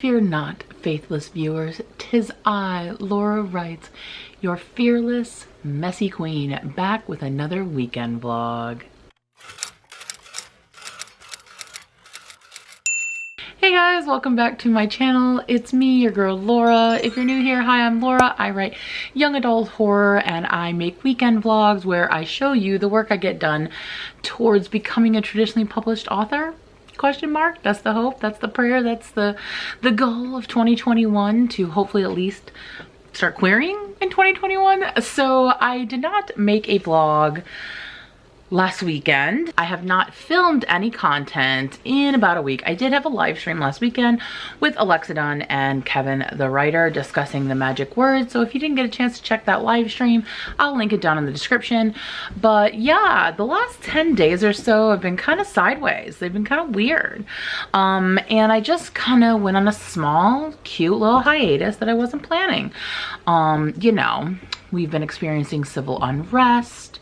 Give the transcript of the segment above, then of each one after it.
Fear not, faithless viewers, 'tis I, Laura Wrights, your fearless, messy queen, back with another weekend vlog. Hey guys, welcome back to my channel. It's me, your girl Laura. If you're new here, hi, I'm Laura. I write young adult horror and I make weekend vlogs where I show you the work I get done towards becoming a traditionally published author. Question mark. That's the hope, that's the prayer, that's the goal of 2021, to hopefully at least start querying in 2021. So I did not make a vlog last weekend. I have not filmed any content in about a week. I did have a live stream last weekend with Alexidon and Kevin the writer discussing the magic words. So if you didn't get a chance to check that live stream, I'll link it down in the description. But yeah, the last 10 days or so have been kind of sideways. They've been kind of weird. And I just kind of went on a small, cute little hiatus that I wasn't planning. You know, we've been experiencing civil unrest,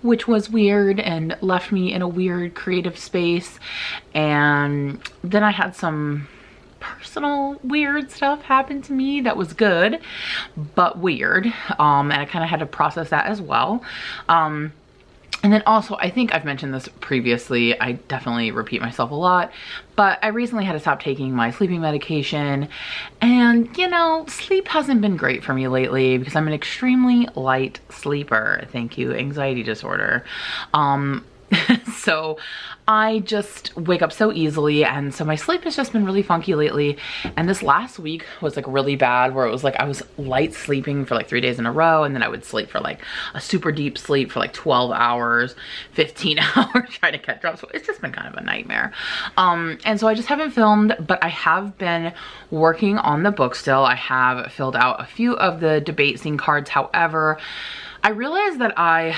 which was weird and left me in a weird creative space. And then I had some personal weird stuff happen to me that was good, but weird. And I kind of had to process that as well. And then also, I think I've mentioned this previously, I definitely repeat myself a lot, but I recently had to stop taking my sleeping medication. And you know, sleep hasn't been great for me lately because I'm an extremely light sleeper. Thank you, anxiety disorder. So I just wake up so easily, and so my sleep has just been really funky lately. And this last week was like really bad, where it was like I was light sleeping for like 3 days in a row, and then I would sleep for like a super deep sleep for like 12 hours, 15 hours trying to catch up. So it's just been kind of a nightmare. And so I just haven't filmed, but I have been working on the book still. I have filled out a few of the debate scene cards. However, I realize that I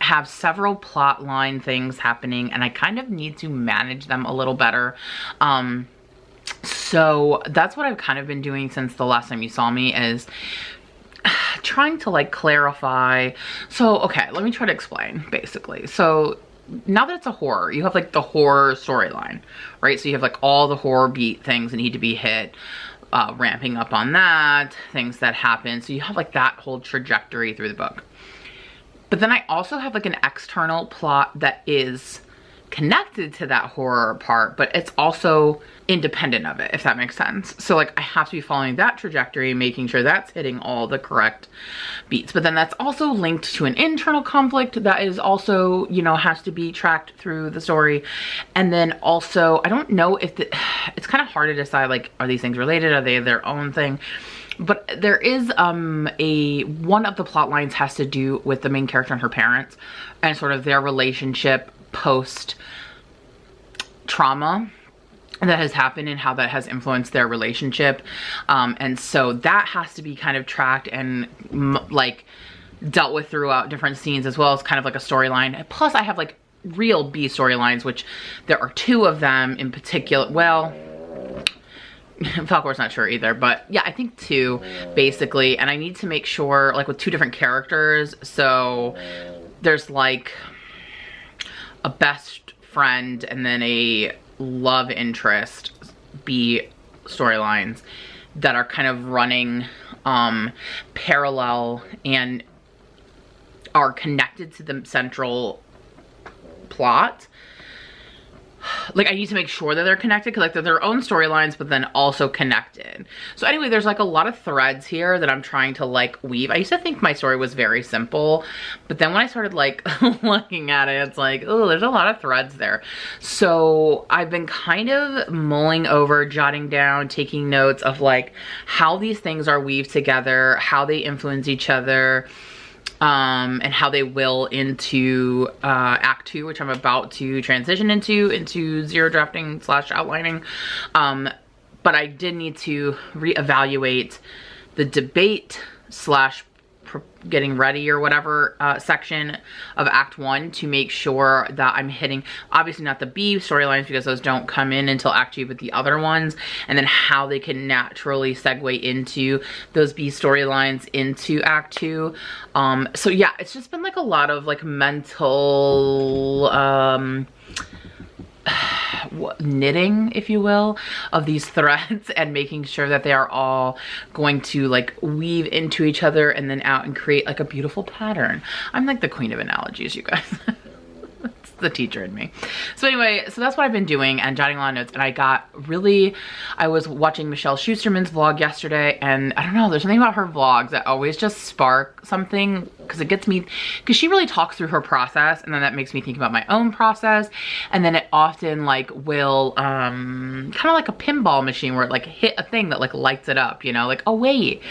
have several plot line things happening and I kind of need to manage them a little better. So that's what I've kind of been doing since the last time you saw me, is trying to like clarify. So, okay, let me try to explain basically. So now that it's a horror, you have like the horror storyline, right? So you have like all the horror beat things that need to be hit. Ramping up on that, things that happen. So you have like that whole trajectory through the book. But then I also have like an external plot that is connected to that horror part, but it's also independent of it, if that makes sense. So like I have to be following that trajectory, making sure that's hitting all the correct beats. But then that's also linked to an internal conflict that is also, you know, has to be tracked through the story. And then also, I don't know if it's kind of hard to decide, like, are these things related? Are they their own thing? But there is one of the plot lines has to do with the main character and her parents and sort of their relationship post trauma that has happened and how that has influenced their relationship. And so that has to be kind of tracked and like dealt with throughout different scenes, as well as kind of like a storyline. Plus I have like real B storylines, which there are 2 of them in particular. Well, Falcor's not sure either, but yeah, I think 2 basically. And I need to make sure, like with 2 different characters. So there's like a best friend and then a love interest B storylines that are kind of running parallel and are connected to the central plot. Like I need to make sure that they're connected, because like they're their own storylines, but then also connected. So anyway, there's like a lot of threads here that I'm trying to like weave. I used to think my story was very simple, but then when I started like looking at it, it's like, oh, there's a lot of threads there. So I've been kind of mulling over, jotting down, taking notes of like how these things are weaved together, how they influence each other, and how they will into Act 2, which I'm about to transition into zero drafting / outlining. But I did need to reevaluate the debate / getting ready or whatever section of Act 1 to make sure that I'm hitting, obviously not the B storylines because those don't come in until Act 2, but the other ones, and then how they can naturally segue into those B storylines into Act 2. So yeah, it's just been like a lot of like mental knitting, if you will, of these threads and making sure that they are all going to like weave into each other and then out and create like a beautiful pattern. I'm like the queen of analogies, you guys. It's the teacher in me. So anyway, so that's what I've been doing and jotting a lot of notes. And I was watching Michelle Schusterman's vlog yesterday, and I don't know, there's something about her vlogs that always just spark something, because it gets me, because she really talks through her process, and then that makes me think about my own process. And then it often like will kind of like a pinball machine where it like hit a thing that like lights it up, you know, like, oh wait,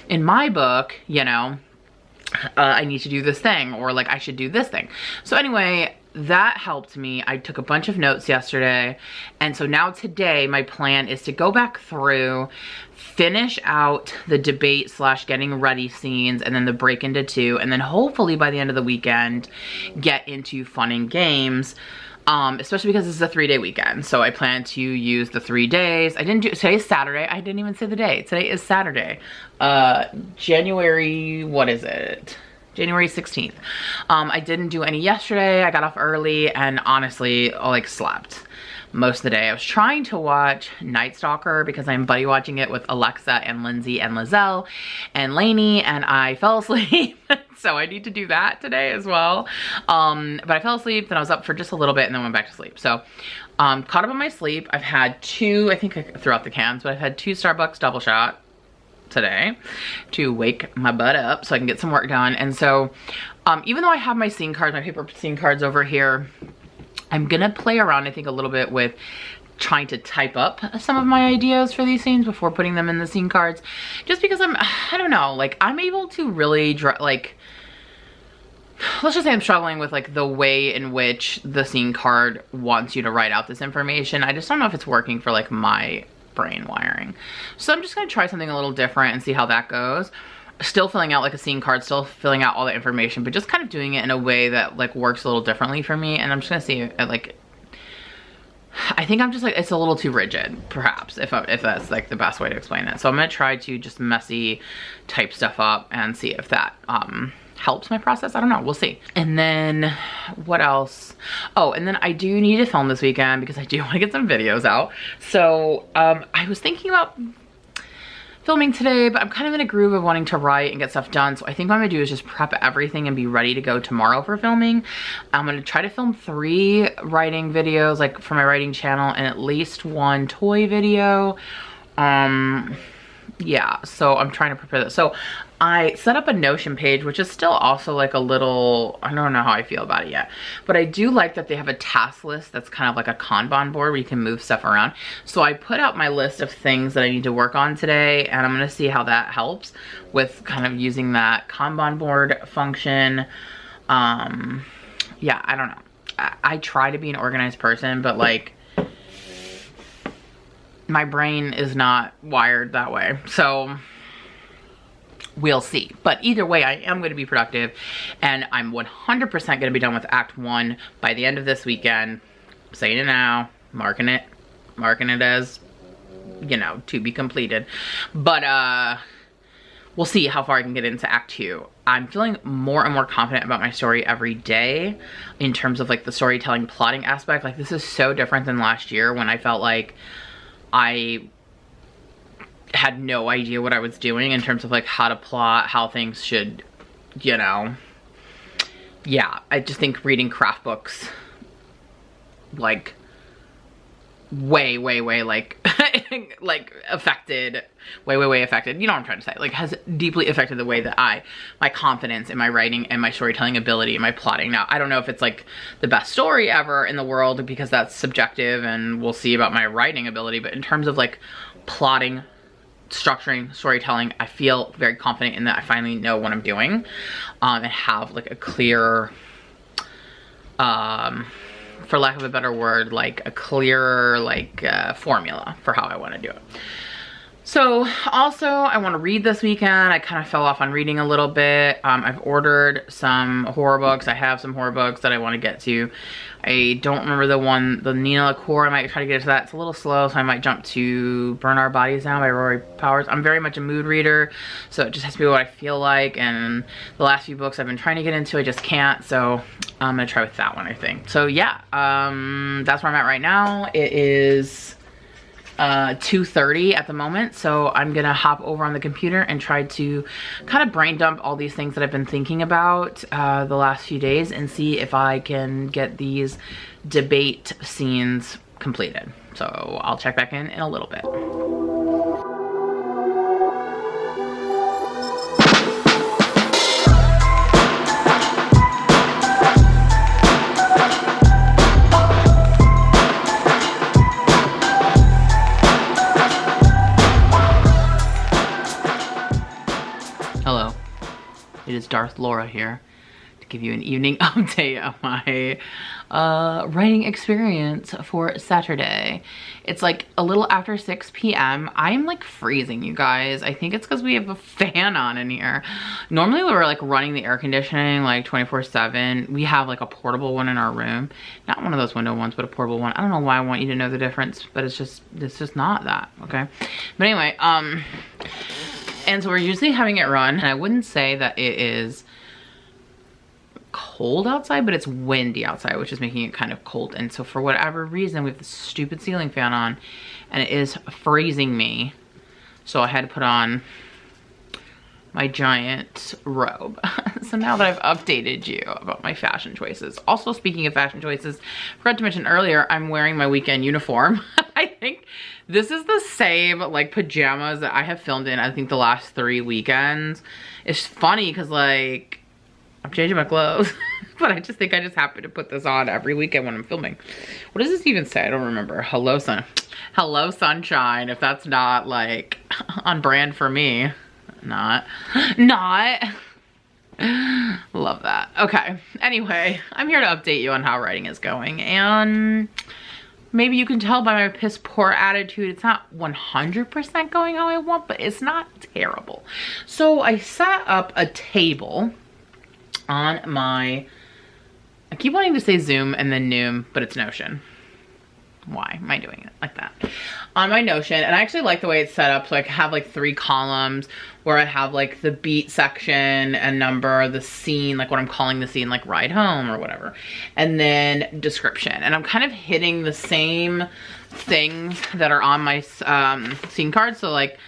in my book, you know, I need to do this thing, or like I should do this thing. So anyway, that helped me. I took a bunch of notes yesterday, and so now today my plan is to go back through, finish out the debate / getting ready scenes, and then the break into 2, and then hopefully by the end of the weekend get into fun and games. Especially because this is a 3-day weekend. So I plan to use the 3 days. Today is Saturday. I didn't even say the day. Today is Saturday. January, what is it? January 16th. I didn't do any yesterday. I got off early and honestly, I like slept most of the day. I was trying to watch Night Stalker because I'm buddy watching it with Alexa and Lindsay and Lizelle and Lainey, and I fell asleep. So I need to do that today as well. But I fell asleep, then I was up for just a little bit and then went back to sleep. So caught up on my sleep. I've had 2, I think I threw out the cans, but I've had 2 Starbucks double shot today to wake my butt up so I can get some work done. And so even though I have my scene cards, my paper scene cards over here, I'm gonna play around, I think, a little bit with trying to type up some of my ideas for these scenes before putting them in the scene cards, just because I don't know, like I'm able to really like, let's just say I'm struggling with like the way in which the scene card wants you to write out this information. I just don't know if it's working for like my brain wiring. So I'm just gonna try something a little different and see how that goes. Still filling out like a scene card, still filling out all the information, but just kind of doing it in a way that like works a little differently for me. And I'm just gonna see like, I think I'm just like, it's a little too rigid, perhaps, if that's like the best way to explain it. So I'm gonna try to just messy type stuff up and see if that helps my process. I don't know, we'll see. And then what else? Oh, and then I do need to film this weekend because I do want to get some videos out. So I was thinking about filming today, but I'm kind of in a groove of wanting to write and get stuff done. So I think what I'm gonna do is just prep everything and be ready to go tomorrow for filming. I'm gonna try to film 3 writing videos, like for my writing channel, and at least 1 toy video. Yeah, so I'm trying to prepare that. So I set up a Notion page, which is still also like a little, I don't know how I feel about it yet, but I do like that they have a task list that's kind of like a Kanban board where you can move stuff around. So I put out my list of things that I need to work on today, and I'm gonna see how that helps with kind of using that Kanban board function. Yeah, I don't know. I try to be an organized person, but like, my brain is not wired that way. So we'll see. But either way, I am going to be productive, and I'm 100% going to be done with Act 1 by the end of this weekend. I'm saying it now, marking it as, you know, to be completed. But we'll see how far I can get into Act 2. I'm feeling more and more confident about my story every day in terms of like the storytelling plotting aspect. Like this is so different than last year when I felt like I had no idea what I was doing in terms of like how to plot, how things should, you know. Yeah, I just think reading craft books like way like like affected, way affected, you know what I'm trying to say, like has deeply affected the way that my confidence in my writing and my storytelling ability and my plotting. Now I don't know if it's like the best story ever in the world because that's subjective, and we'll see about my writing ability, but in terms of like plotting, structuring, storytelling, I feel very confident in that. I finally know what I'm doing, and have like a clear, for lack of a better word, like a clear like formula for how I want to do it. So also I want to read this weekend. I kind of fell off on reading a little bit. I've ordered some horror books. I have some horror books that I want to get to. I don't remember the one, the Nina Lecouer. I might try to get to that. It's a little slow, so I might jump to Burn Our Bodies Down by Rory Powers. I'm very much a mood reader, so it just has to be what I feel like. And the last few books I've been trying to get into, I just can't. So I'm gonna try with that one, I think. So yeah, that's where I'm at right now. It is 2:30 at the moment, so I'm gonna hop over on the computer and try to kind of brain dump all these things that I've been thinking about the last few days and see if I can get these debate scenes completed. So I'll check back in a little bit. Hello, it is Darth Laura here to give you an evening update of my writing experience for Saturday. It's like a little after 6 p.m. I'm like freezing, you guys. I think it's because we have a fan on in here. Normally we're like running the air conditioning like 24/7. We have like a portable one in our room. Not one of those window ones, but a portable one. I don't know why I want you to know the difference, but it's just not that, okay? But anyway, and so we're usually having it run, and I wouldn't say that it is cold outside, but it's windy outside, which is making it kind of cold. And so for whatever reason, we have this stupid ceiling fan on, and it is freezing me. So I had to put on my giant robe. So now that I've updated you about my fashion choices. Also, speaking of fashion choices, forgot to mention earlier, I'm wearing my weekend uniform. I think this is the same like pajamas that I have filmed in, I think, the last 3 weekends. It's funny because like I'm changing my clothes, but I just think I just happen to put this on every weekend when I'm filming. What does this even say? I don't remember. Hello sunshine, if that's not like on brand for me. Not. Love that. Okay, anyway, I'm here to update you on how writing is going, and maybe you can tell by my piss poor attitude, it's not 100% going how I want, but it's not terrible. So I set up a table on my, I keep wanting to say Zoom and then Noom, but it's Notion. Why am I doing it like that? On my Notion, and I actually like the way it's set up. So I have like 3 columns where I have like the beat section and number, the scene, like what I'm calling the scene, like ride home or whatever, and then description. And I'm kind of hitting the same things that are on my scene card. So like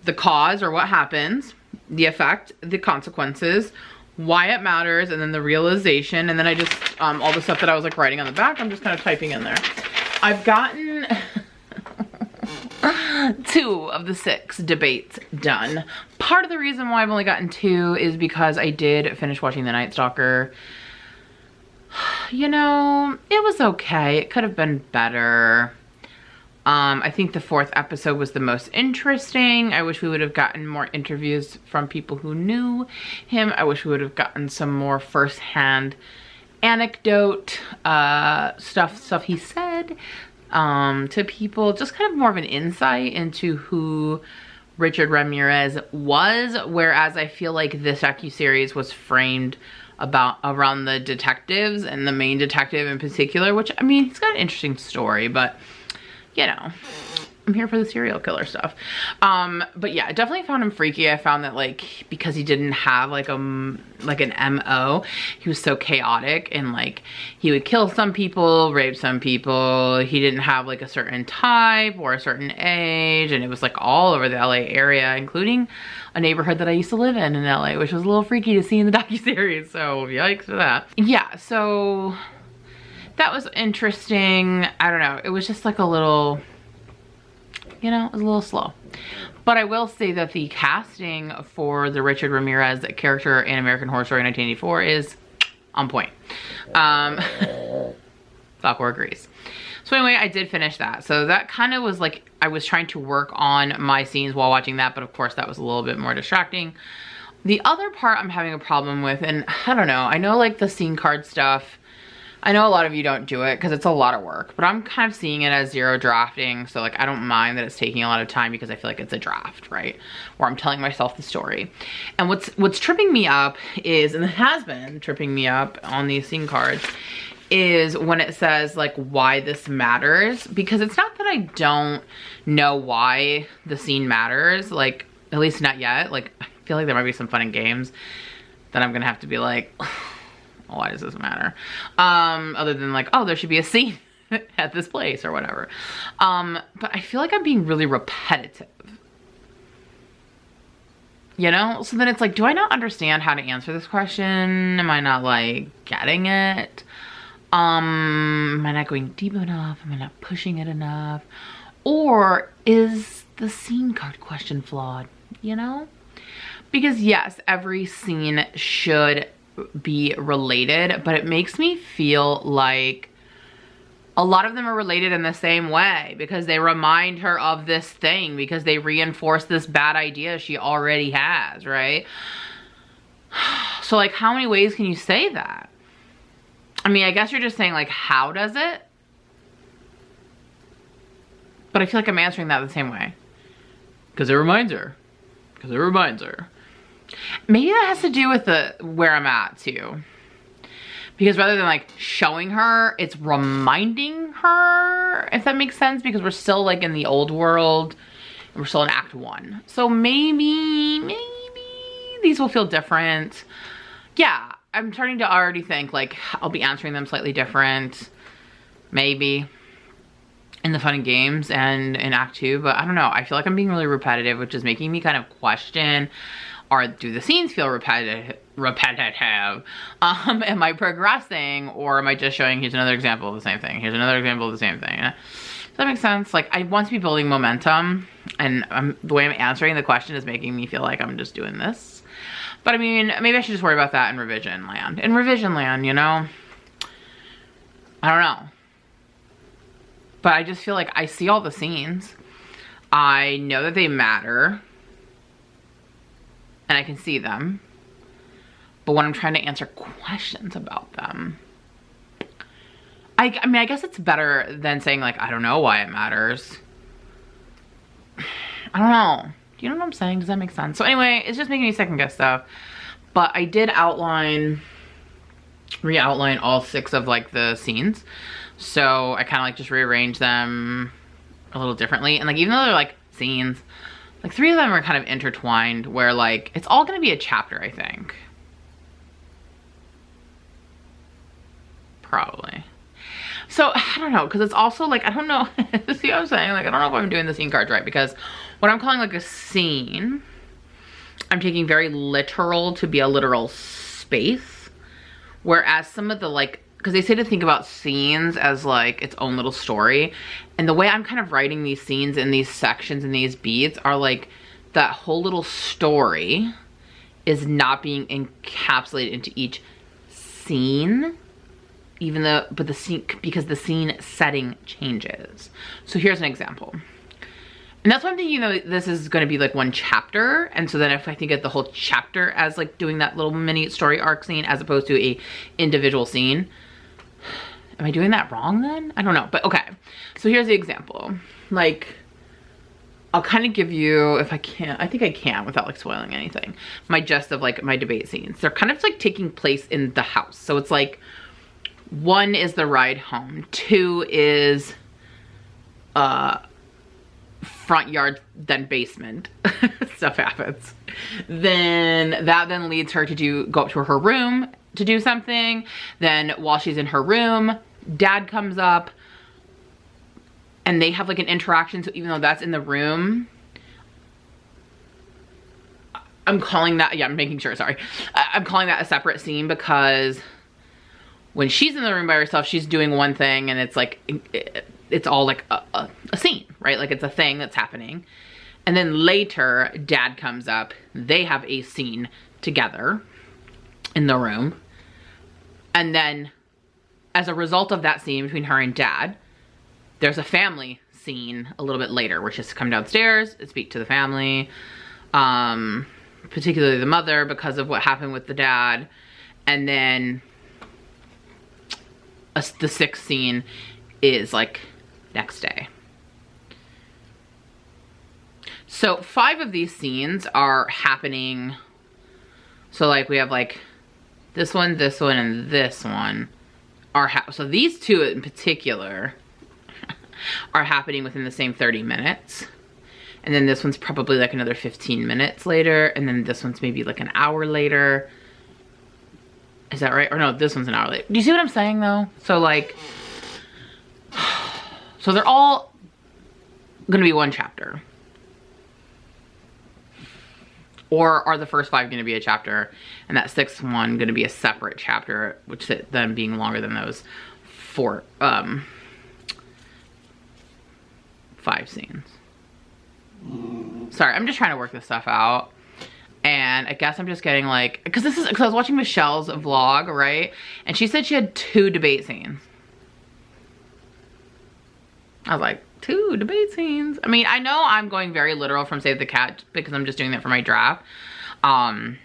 the cause or what happens, the effect, the consequences, why it matters, and then the realization, and then I just all the stuff that I was like writing on the back, I'm just kind of typing in there. I've gotten 2 of the 6 debates done. Part of the reason why I've only gotten 2 is because I did finish watching The Night Stalker. You know, it was okay. It could have been better. I think the 4th episode was the most interesting. I wish we would have gotten more interviews from people who knew him. I wish we would have gotten some more firsthand anecdote stuff he said to people, just kind of more of an insight into who Richard Ramirez was, whereas I feel like this docuseries was framed around the detectives and the main detective in particular, which, I mean, he's got an interesting story, but you know, I'm here for the serial killer stuff. But yeah, I definitely found him freaky. I found that like, because he didn't have like an MO, he was so chaotic, and like he would kill some people, rape some people. He didn't have like a certain type or a certain age, and it was like all over the LA area, including a neighborhood that I used to live in LA, which was a little freaky to see in the docuseries. So yikes for that. Yeah, so that was interesting. I don't know. It was just like a little, you know, it was a little slow. But I will say that the casting for the Richard Ramirez character in American Horror Story 1984 is on point. Falcor agrees. So anyway, I did finish that. So that kind of was like, I was trying to work on my scenes while watching that, but of course that was a little bit more distracting. The other part I'm having a problem with, and I don't know, I know like the scene card stuff, I know a lot of you don't do it because it's a lot of work, but I'm kind of seeing it as zero drafting. So like, I don't mind that it's taking a lot of time because I feel like it's a draft, right? Where I'm telling myself the story. And what's tripping me up is, and it has been tripping me up on these scene cards, is when it says like why this matters, because it's not that I don't know why the scene matters, like at least not yet. Like I feel like there might be some fun and games that I'm gonna have to be like, why does this matter? Other than like, oh, there should be a scene at this place or whatever. But I feel like I'm being really repetitive, you know? So then it's like, do I not understand how to answer this question? Am I not like getting it? Am I not going deep enough? Am I not pushing it enough? Or is the scene card question flawed, you know? Because yes, every scene should be related, but it makes me feel like a lot of them are related in the same way because they remind her of this thing, because they reinforce this bad idea she already has, right? So like, how many ways can you say that? I mean, I guess you're just saying like, how does it? But I feel like I'm answering that the same way. Because it reminds her. Because it reminds her. Maybe that has to do with where I'm at too. Because rather than like showing her, it's reminding her, if that makes sense, because we're still like in the old world. And we're still in Act 1. So maybe these will feel different. Yeah, I'm starting to already think like I'll be answering them slightly different. Maybe. In the fun and games and in Act 2. But I don't know. I feel like I'm being really repetitive, which is making me kind of question, or do the scenes feel repetitive? Am I progressing, or am I just showing here's another example of the same thing? Here's another example of the same thing. Does that make sense? Like, I want to be building momentum, and the way I'm answering the question is making me feel like I'm just doing this. But I mean, maybe I should just worry about that in revision land. In revision land, you know? I don't know. But I just feel like I see all the scenes. I know that they matter. And I can see them. But when I'm trying to answer questions about them, I mean, I guess it's better than saying like, I don't know why it matters. I don't know. Do you know what I'm saying? Does that make sense? So anyway, it's just making me second guess stuff. But I did re-outline all 6 of like the scenes. So I kind of like just rearrange them a little differently. And like, even though they're like scenes, like 3 of them are kind of intertwined where like, it's all gonna be a chapter, I think. Probably. So I don't know, because it's also like, I don't know, see what I'm saying? Like, I don't know if I'm doing the scene cards right, because what I'm calling like a scene, I'm taking very literal to be a literal space. Whereas some of the like, because they say to think about scenes as like its own little story. And the way I'm kind of writing these scenes in these sections and these beats are like, that whole little story is not being encapsulated into each scene. Even though, but the scene, because the scene setting changes. So here's an example. And that's why I'm thinking, you know, this is going to be like one chapter. And so then if I think of the whole chapter as like doing that little mini story arc scene as opposed to a individual scene. Am I doing that wrong then? I don't know, but okay. So here's the example. Like, I'll kind of give you, if I can, I think I can without like spoiling anything, my gist of like my debate scenes. They're kind of like taking place in the house. So it's like, 1 is the ride home. 2 is front yard, then basement. Stuff happens. Then that then leads her to go up to her room to do something. Then while she's in her room, dad comes up and they have like an interaction. So even though that's in the room, I'm calling that, yeah, I'm making sure, sorry. I'm calling that a separate scene because when she's in the room by herself, she's doing one thing and it's like, it's all like a scene, right? Like it's a thing that's happening. And then later, dad comes up, they have a scene together in the room. And then as a result of that scene between her and dad, there's a family scene a little bit later where she has to come downstairs and speak to the family, particularly the mother because of what happened with the dad. And then the 6th scene is like next day. So 5 of these scenes are happening. So like we have like this one, and this one are so these 2 in particular are happening within the same 30 minutes. And then this one's probably like another 15 minutes later. And then this one's maybe like an hour later. Is that right? Or no, this one's an hour later. Do you see what I'm saying though? So like, so they're all gonna be one chapter. Or are the first 5 gonna be a chapter and that 6th one gonna be a separate chapter, which then being longer than those 5 scenes. Sorry, I'm just trying to work this stuff out. And I guess I'm just getting like, because I was watching Michelle's vlog, right? And she said she had 2 debate scenes. I was like, 2 debate scenes? I mean, I know I'm going very literal from Save the Cat because I'm just doing that for my draft. But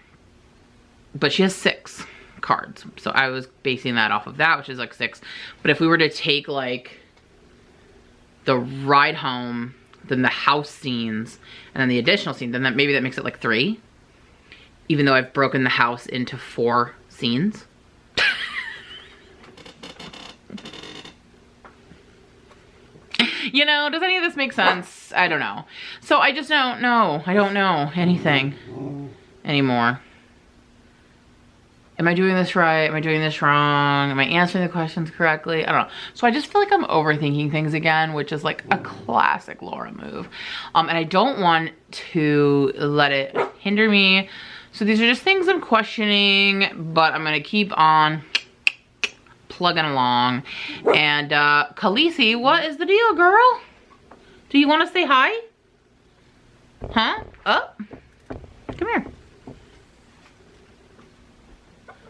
she has 6 cards. So I was basing that off of that, which is like 6. But if we were to take like the ride home, then the house scenes, and then the additional scene, then maybe that makes it like 3. Even though I've broken the house into 4 scenes. You know, does any of this make sense? I don't know. So I just don't know. I don't know anything anymore. Am I doing this right? Am I doing this wrong? Am I answering the questions correctly? I don't know. So I just feel like I'm overthinking things again, which is like a classic Laura move. And I don't want to let it hinder me. So these are just things I'm questioning, but I'm gonna keep on plugging along. And Khaleesi, what is the deal, girl? Do you want to say hi? Huh? Oh, come here.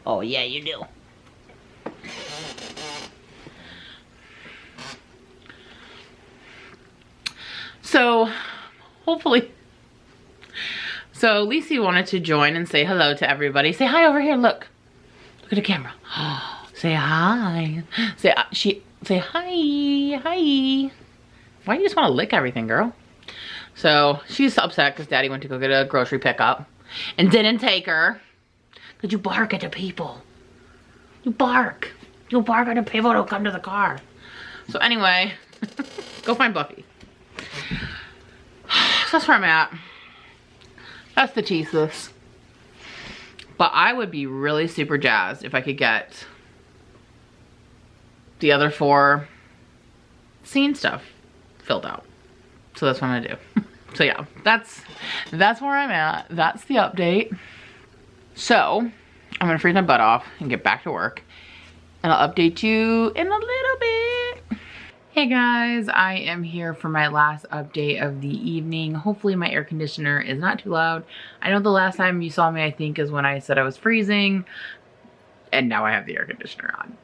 Oh yeah, you do. So hopefully. So Lisi wanted to join and say hello to everybody. Say hi over here, look. Look at the camera. Say hi. Say hi. Hi. Why do you just want to lick everything, girl? So she's upset because Daddy went to go get a grocery pickup and didn't take her. Because you bark at the people. You bark. You bark at the people who come to the car. So anyway, go find Buffy. So that's where I'm at. That's the thesis. But I would be really super jazzed if I could get the other 4 scene stuff filled out. So that's what I'm gonna do. So yeah, that's where I'm at. That's the update. So I'm gonna freeze my butt off and get back to work. And I'll update you in a little bit. Hey guys, I am here for my last update of the evening. Hopefully my air conditioner is not too loud. I know the last time you saw me, I think, is when I said I was freezing. And now I have the air conditioner on.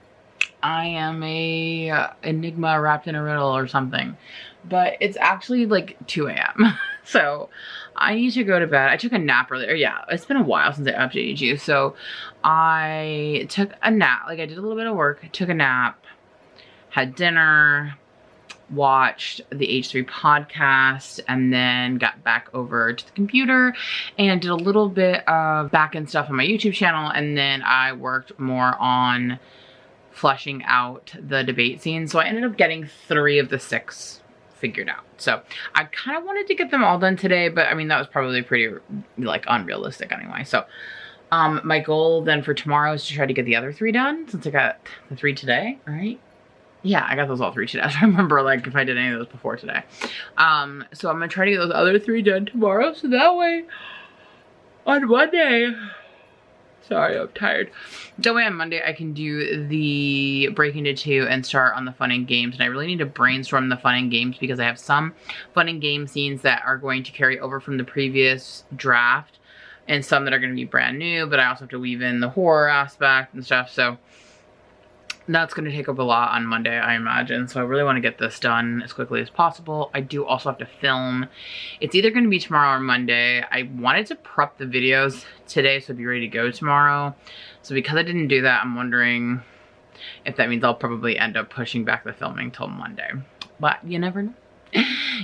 I am a enigma wrapped in a riddle or something. But it's actually like 2 a.m. So I need to go to bed. I took a nap earlier. Yeah, it's been a while since I updated you. So I took a nap. Like I did a little bit of work, took a nap, had dinner, watched the H3 podcast, and then got back over to the computer and did a little bit of back-end stuff on my YouTube channel. And then I worked more on fleshing out the debate scene. So I ended up getting 3 of the 6 figured out. So I kind of wanted to get them all done today, but I mean, that was probably pretty like unrealistic anyway. So my goal then for tomorrow is to try to get the other 3 done, since I got the 3 today, right? Yeah, I got those all 3 today. I don't remember like if I did any of those before today. So I'm gonna try to get those other 3 done tomorrow, so that way on Monday, sorry, I'm tired. That way on Monday I can do the break into 2 and start on the fun and games. And I really need to brainstorm the fun and games because I have some fun and game scenes that are going to carry over from the previous draft and some that are going to be brand new, but I also have to weave in the horror aspect and stuff. So that's going to take up a lot on Monday, I imagine. So I really want to get this done as quickly as possible. I do also have to film. It's either going to be tomorrow or Monday. I wanted to prep the videos today so I'd be ready to go tomorrow. So because I didn't do that, I'm wondering if that means I'll probably end up pushing back the filming till Monday. But you never know.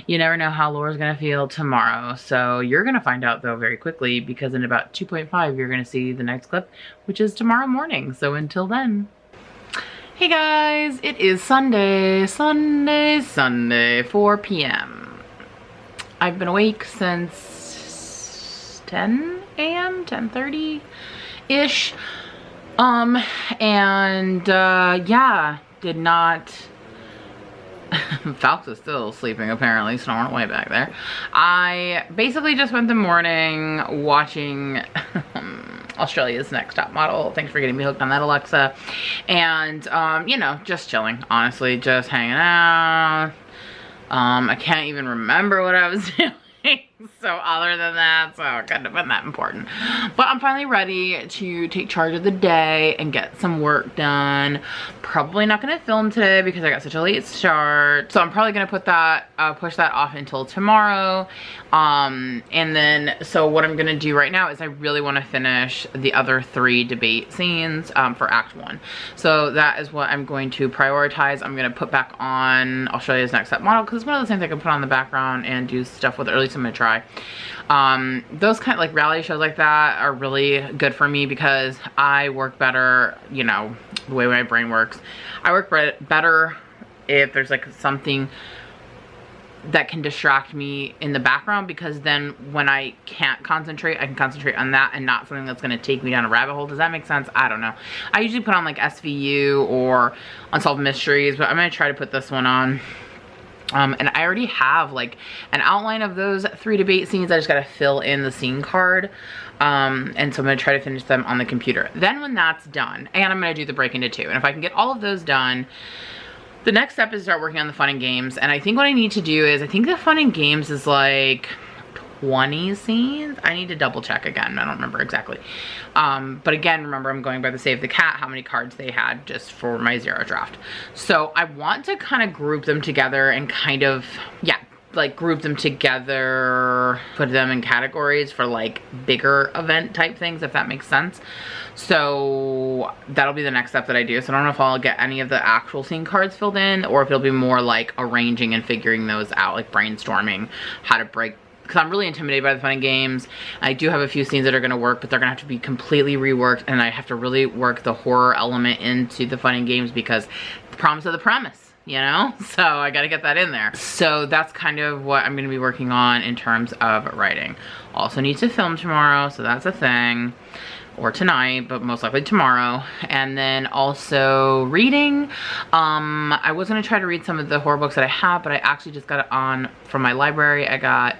You never know how Laura's gonna feel tomorrow. So you're gonna find out though very quickly, because in about 2.5 you're gonna see the next clip, which is tomorrow morning. So until then. Hey guys, it is Sunday, 4 p.m. I've been awake since 10 a.m., 10:30-ish. Yeah, did not... Falx is still sleeping apparently, snoring away back there. I basically just spent the morning watching Australia's Next Top Model. Thanks for getting me hooked on that, Alexa. And, you know, just chilling, honestly, just hanging out. I can't even remember what I was doing. So other than that, so it couldn't have been that important. But I'm finally ready to take charge of the day and get some work done. Probably not gonna film today because I got such a late start. So I'm probably gonna put that, push that off until tomorrow. And then, so what I'm gonna do right now is I really wanna finish the other 3 debate scenes for Act 1. So that is what I'm going to prioritize. I'm gonna put back on Australia's Next Top Model because it's one of those things I can put on the background and do stuff with it, or at least I'm gonna try. Those kind of like reality shows like that are really good for me because I work better, you know, the way my brain works. I work better if there's like something that can distract me in the background, because then when I can't concentrate, I can concentrate on that and not something that's going to take me down a rabbit hole. Does that make sense? I don't know. I usually put on like SVU or Unsolved Mysteries, but I'm going to try to put this one on. And I already have like an outline of those 3 debate scenes. I just got to fill in the scene card. And so I'm going to try to finish them on the computer. Then when that's done, and I'm going to do the break into 2. And if I can get all of those done, the next step is start working on the fun and games. And I think what I need to do is, I think the fun and games is like 20 scenes. I need to double check again. I don't remember exactly. But again, remember, I'm going by the Save the Cat, how many cards they had just for my 0 draft. So I want to kind of group them together and kind of, yeah, like group them together, put them in categories for like bigger event type things, if that makes sense. So that'll be the next step that I do. So I don't know if I'll get any of the actual scene cards filled in, or if it'll be more like arranging and figuring those out, like brainstorming how to break, because I'm really intimidated by the fun and games. I do have a few scenes that are gonna work, but they're gonna have to be completely reworked, and I have to really work the horror element into the fun and games because the promise of the premise, you know? So I gotta get that in there. So that's kind of what I'm gonna be working on in terms of writing. Also need to film tomorrow, so that's a thing. Or tonight, but most likely tomorrow. And then also reading. I was gonna try to read some of the horror books that I have, but I actually just got it on from my library. I got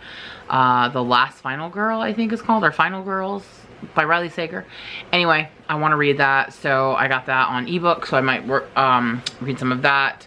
The Last Final Girl, I think it's called, or Final Girls by Riley Sager. Anyway, I wanna read that, so I got that on ebook, so I might read some of that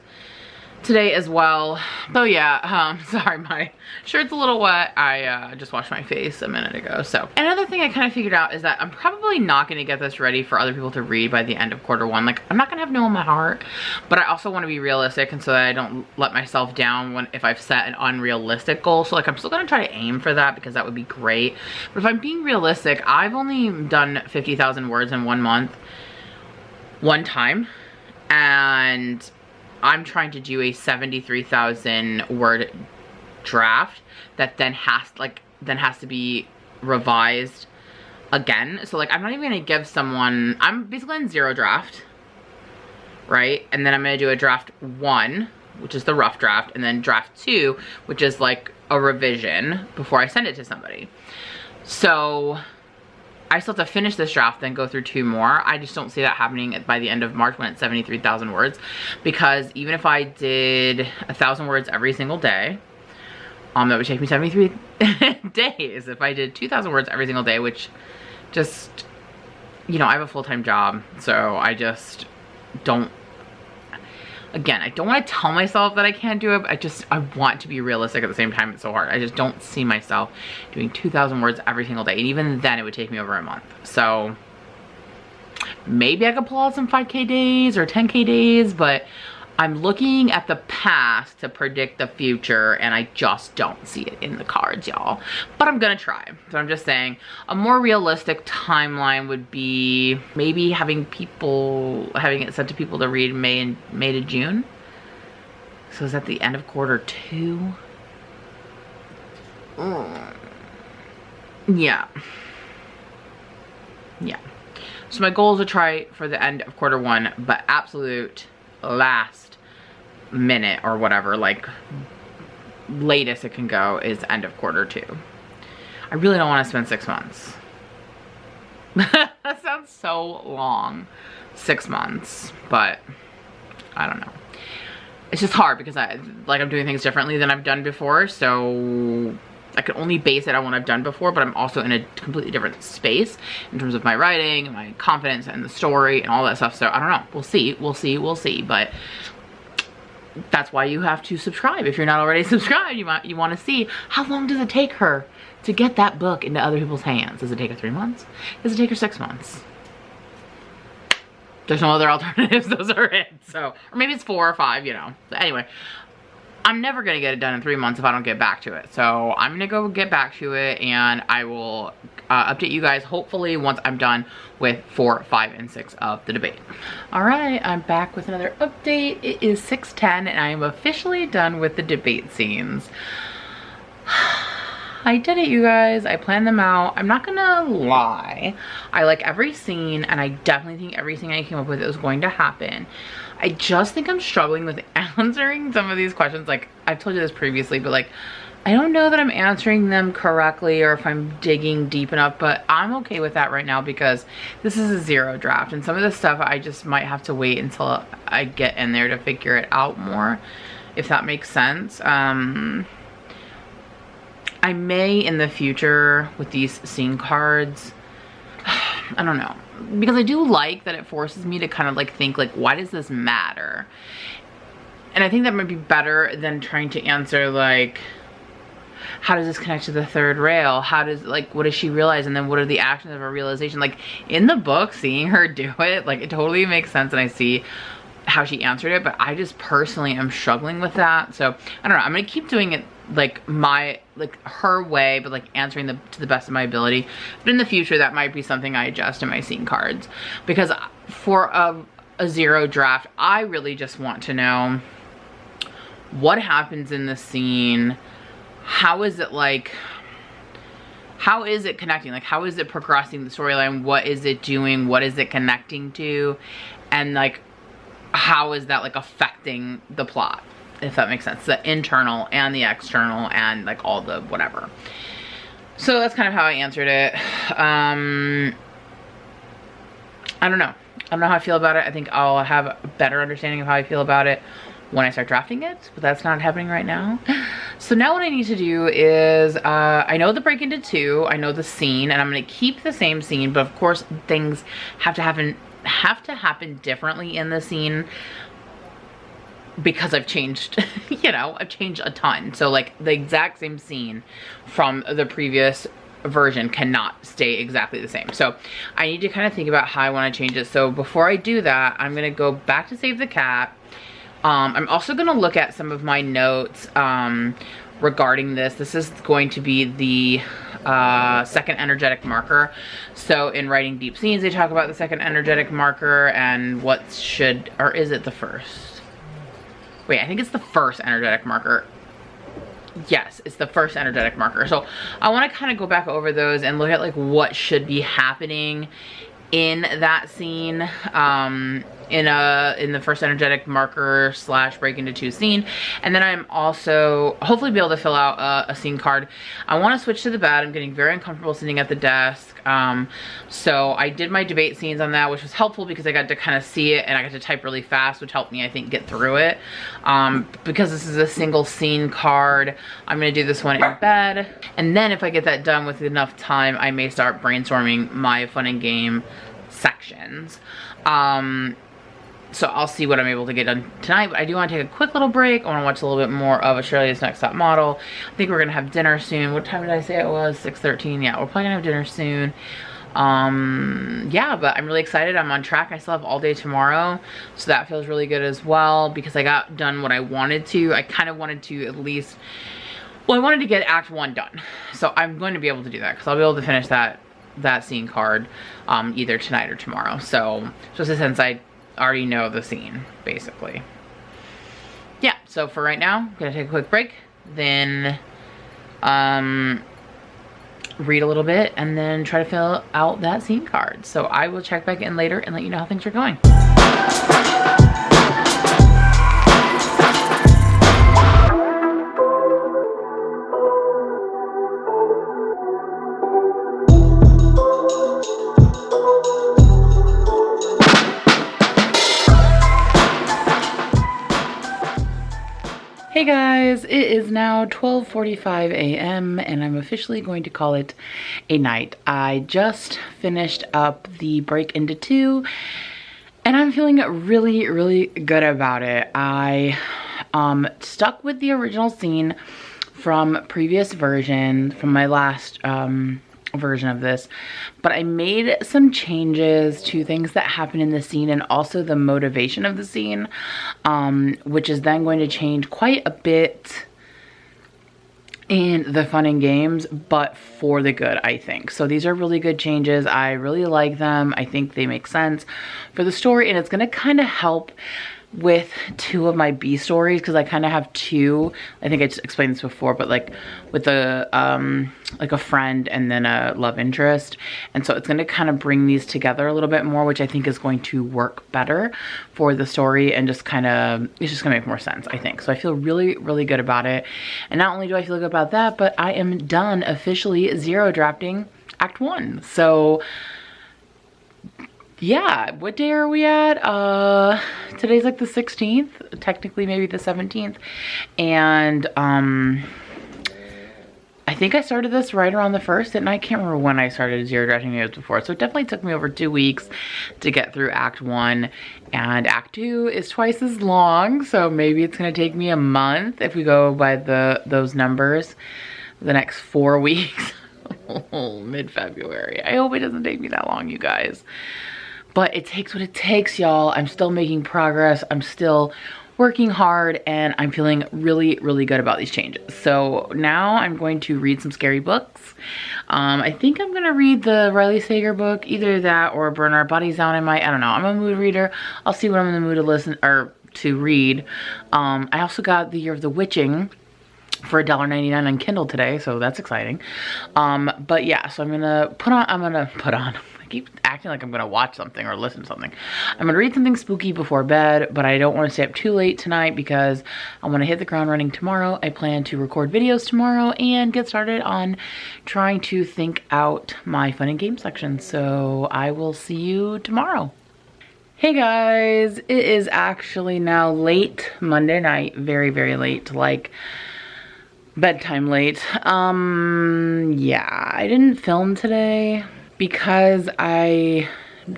today as well. So yeah, sorry, my shirt's a little wet. I just washed my face a minute ago. So another thing I kind of figured out is that I'm probably not going to get this ready for other people to read by the end of Q1. Like, I'm not going to have no in my heart, but I also want to be realistic, and so that I don't let myself down if I've set an unrealistic goal. So like, I'm still going to try to aim for that because that would be great. But if I'm being realistic, I've only done 50,000 words in 1 month, one time, and I'm trying to do a 73,000 word draft that then has to be revised again. So like, I'm not even gonna give someone, I'm basically in 0 draft, right? And then I'm gonna do a draft 1, which is the rough draft, and then draft 2, which is like a revision before I send it to somebody. So I still have to finish this draft, then go through 2 more. I just don't see that happening by the end of March when it's 73,000 words. Because even if I did 1,000 words every single day, that would take me 73 days. If I did 2,000 words every single day, which just, you know, I have a full-time job, so I just don't, again, I don't want to tell myself that I can't do it, but I want to be realistic at the same time. It's so hard. I just don't see myself doing 2,000 words every single day. And even then, it would take me over a month. So maybe I could pull out some 5K days or 10K days, but I'm looking at the past to predict the future, and I just don't see it in the cards, y'all. But I'm gonna try. So I'm just saying, a more realistic timeline would be maybe having it sent to people to read May to June. So is that the end of Q2? Yeah. Yeah. So my goal is to try for the end of Q1, but absolute last minute or whatever, like latest it can go is end of Q2. I really don't want to spend 6 months. That sounds so long, 6 months, but I don't know. It's just hard because I'm doing things differently than I've done before, so I can only base it on what I've done before, but I'm also in a completely different space in terms of my writing, my confidence, and the story, and all that stuff. So I don't know. We'll see. But that's why you have to subscribe. If you're not already subscribed, you want to see how long does it take her to get that book into other people's hands. Does it take her 3 months? Does it take her 6 months? There's no other alternatives. Those are it. So, or maybe it's 4 or 5, you know. But anyway, I'm never gonna get it done in 3 months if I don't get back to it. So I'm gonna go get back to it, and I will update you guys hopefully once I'm done with 4, 5, and 6 of the debate. All right, I'm back with another update. It is 6:10 and I am officially done with the debate scenes. I did it, you guys. I planned them out. I'm not gonna lie. I like every scene, and I definitely think everything I came up with is going to happen. I just think I'm struggling with answering some of these questions. Like, I've told you this previously, but like, I don't know that I'm answering them correctly or if I'm digging deep enough, but I'm okay with that right now because this is a 0 draft, and some of this stuff I just might have to wait until I get in there to figure it out more, if that makes sense. I may in the future with these scene cards, I don't know, because I do like that it forces me to kind of like think like, why does this matter? And I think that might be better than trying to answer like, how does this connect to the third rail? How does, like, what does she realize? And then what are the actions of her realization? Like in the book, seeing her do it, like it totally makes sense, and I see how she answered it, but I just personally am struggling with that. So I don't know, I'm gonna keep doing it like her way, but like answering to the best of my ability. But in the future, that might be something I adjust in my scene cards, because for a 0 draft, I really just want to know what happens in the scene. How is it like, how is it connecting? Like, how is it progressing the storyline? What is it doing? What is it connecting to? And like, how is that like affecting the plot? If that makes sense, the internal and the external and like all the whatever. So that's kind of how I answered it. I don't know. I don't know how I feel about it. I think I'll have a better understanding of how I feel about it when I start drafting it, but that's not happening right now. So now what I need to do is, I know the break into 2, I know the scene, and I'm gonna keep the same scene, but of course things have to happen differently in the scene, because I've changed, you know, I've changed a ton. So like the exact same scene from the previous version cannot stay exactly the same. So I need to kind of think about how I want to change it. So before I do that, I'm going to go back to save the cat. I'm also going to look at some of my notes regarding this. This is going to be the second energetic marker. So in writing deep scenes, they talk about the second energetic marker and what should, or is it the first? Wait, I think it's the first energetic marker. Yes, it's the first energetic marker. So I want to kind of go back over those and look at like what should be happening in that scene, in the first energetic marker / break into 2 scene. And then I'm also hopefully be able to fill out a scene card. I want to switch to the bed. I'm getting very uncomfortable sitting at the desk. So I did my debate scenes on that, which was helpful because I got to kind of see it and I got to type really fast, which helped me, I think, get through it. Because this is a single scene card, I'm going to do this one in bed. And then if I get that done with enough time, I may start brainstorming my fun and game sections. So I'll see what I'm able to get done tonight, but I do want to take a quick little break. I want to watch a little bit more of Australia's Next Top Model. I think we're going to have dinner soon. What time did I say it was? 6:13. Yeah, we're probably going to have dinner soon. Yeah, but I'm really excited. I'm on track. I still have all day tomorrow, so that feels really good as well because I got done what I wanted to. I kind of wanted to at least, well, I wanted to get Act 1 done, so I'm going to be able to do that because I'll be able to finish that scene card either tonight or tomorrow. So especially since I already know the scene, basically. Yeah, so for right now, I'm gonna take a quick break, then read a little bit, and then try to fill out that scene card. So I will check back in later and let you know how things are going. Hey guys, it is now 12:45 a.m. and I'm officially going to call it a night. I just finished up the break into 2 and I'm feeling really, really good about it. I stuck with the original scene from previous version, from my last version of this, but I made some changes to things that happen in the scene and also the motivation of the scene, which is then going to change quite a bit in the fun and games, but for the good, I think. So these are really good changes. I really like them. I think they make sense for the story, and it's going to kind of help with 2 of my B stories because I kind of have 2. I think I just explained this before, but like with a like a friend and then a love interest, and so it's going to kind of bring these together a little bit more, which I think is going to work better for the story and just kind of, it's just gonna make more sense, I think. So I feel really, really good about it, and not only do I feel good about that, but I am done officially zero drafting Act 1. So yeah, what day are we at? Today's like the 16th, technically maybe the 17th. And I think I started this right around the 1st, and I can't remember when I started zero drafting videos before. So it definitely took me over 2 weeks to get through Act 1, and Act 2 is twice as long. So maybe it's gonna take me a month if we go by those numbers, the next 4 weeks. Mid-February. I hope it doesn't take me that long, you guys. But it takes what it takes, y'all. I'm still making progress. I'm still working hard, and I'm feeling really, really good about these changes. So now I'm going to read some scary books. I think I'm gonna read the Riley Sager book, either that or Burn Our Bodies Down. I don't know. I'm a mood reader. I'll see what I'm in the mood to listen or to read. I also got The Year of the Witching for $1.99 on Kindle today, so that's exciting. But yeah, so I'm gonna put on, I keep acting like I'm gonna watch something or listen to something. I'm gonna read something spooky before bed, but I don't want to stay up too late tonight because I want to hit the ground running tomorrow. I plan to record videos tomorrow and get started on trying to think out my fun and game section. So I will see you tomorrow. Hey guys, it is actually now late Monday night, very, very late, like bedtime late. Yeah, I didn't film today because I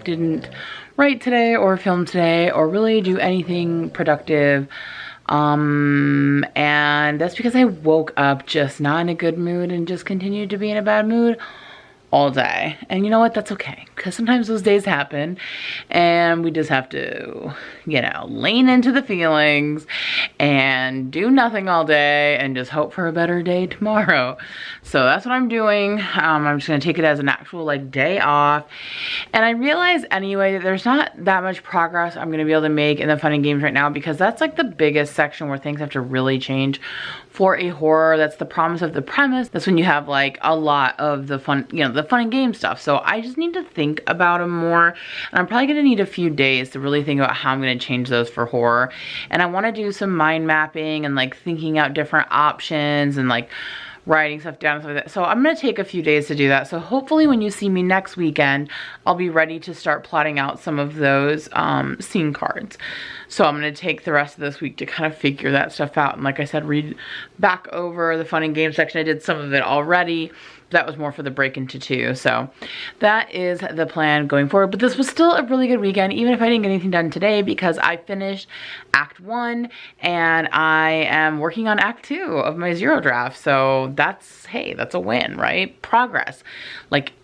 didn't write today or film today or really do anything productive. And that's because I woke up just not in a good mood and just continued to be in a bad mood all day. And you know what? That's okay, because sometimes those days happen and we just have to, you know, lean into the feelings and do nothing all day and just hope for a better day tomorrow. So that's what I'm doing. I'm just gonna take it as an actual like day off. And I realize anyway that there's not that much progress I'm gonna be able to make in the fun and games right now, because that's like the biggest section where things have to really change for a horror. That's the promise of the premise. That's when you have like a lot of the fun, you know, the fun and game stuff. So I just need to think about them more, and I'm probably gonna need a few days to really think about how I'm gonna change those for horror. And I want to do some mind mapping and like thinking out different options and like writing stuff down and stuff like that. So I'm gonna take a few days to do that. So hopefully when you see me next weekend, I'll be ready to start plotting out some of those scene cards. So I'm gonna take the rest of this week to kind of figure that stuff out. And like I said, read back over the fun and game section. I did some of it already. That was more for the break into 2. So that is the plan going forward. But this was still a really good weekend, even if I didn't get anything done today, because I finished Act 1 and I am working on Act 2 of my zero draft. So that's, hey, that's a win, right? Progress. Like,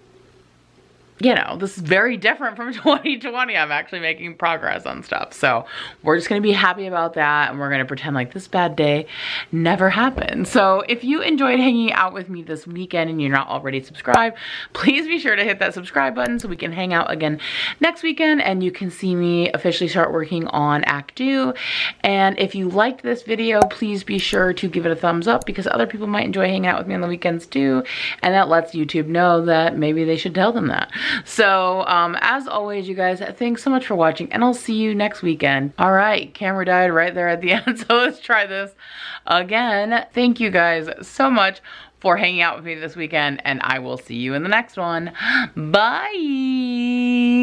you know, this is very different from 2020. I'm actually making progress on stuff. So we're just gonna be happy about that, and we're gonna pretend like this bad day never happened. So if you enjoyed hanging out with me this weekend and you're not already subscribed, please be sure to hit that subscribe button so we can hang out again next weekend and you can see me officially start working on Act 2. And if you liked this video, please be sure to give it a thumbs up, because other people might enjoy hanging out with me on the weekends too, and that lets YouTube know that maybe they should tell them that. So as always, you guys, thanks so much for watching, and I'll see you next weekend. All right, camera died right there at the end, so let's try this again. Thank you guys so much for hanging out with me this weekend, and I will see you in the next one. Bye.